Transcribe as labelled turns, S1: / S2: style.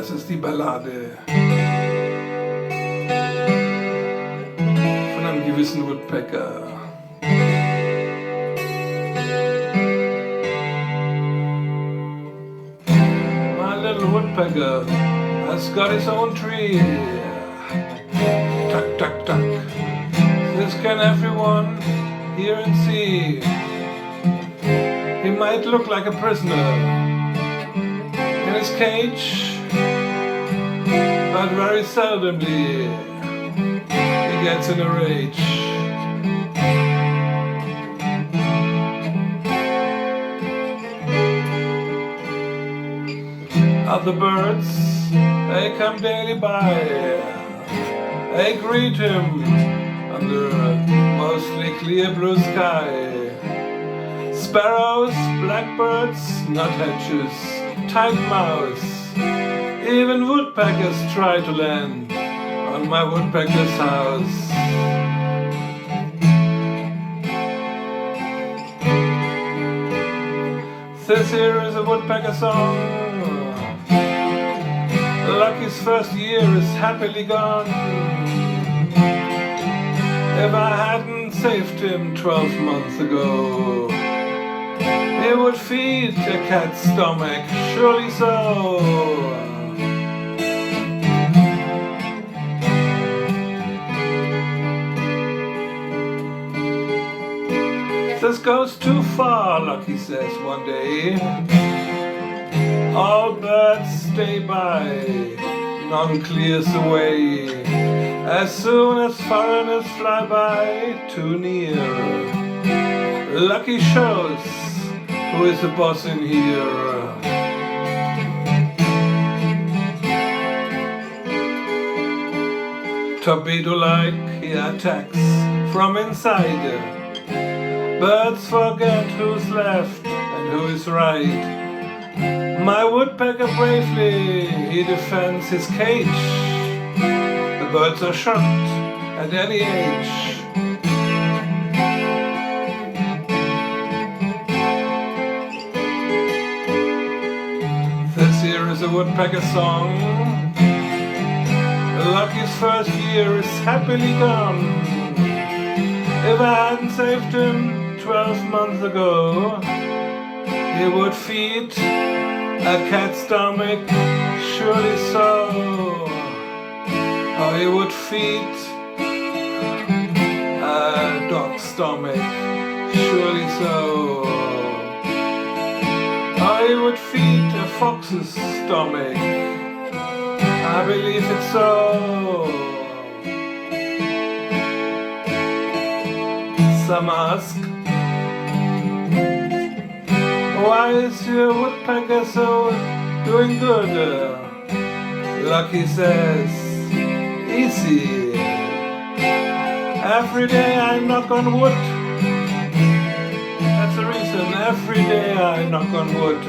S1: Das ist die Ballade von einem gewissen Woodpecker. My little woodpecker has got his own tree. Tuck, tuck, tuck. This can everyone hear and see. He might look like a prisoner in his cage, but very seldomly he gets in a rage. Other birds, they come daily by, they greet him under a mostly clear blue sky. Sparrows, blackbirds, nuthatches, titmouse, even woodpeckers try to land on my woodpecker's house. This here is a woodpecker song. Lucky's first year is happily gone. If I hadn't saved him 12 months ago, he would feed a cat's stomach, surely so. This goes too far, Lucky says one day. All birds stay by, none clears away. As soon as foreigners fly by too near, Lucky shows who is the boss in here. Torpedo-like he attacks from inside. Birds forget who's left and who is right. My woodpecker bravely he defends his cage. The birds are shocked at any age. This here is a woodpecker song. Lucky's first year is happily gone. If I hadn't saved him 12 months ago, he would feed a cat's stomach, surely so. Or he would feed a dog's stomach, surely so. Or he would feed a fox's stomach, I believe it's so. Some ask, why is your woodpecker so doing good? Lucky says, easy. Every day I knock on wood. That's the reason, every day I knock on wood.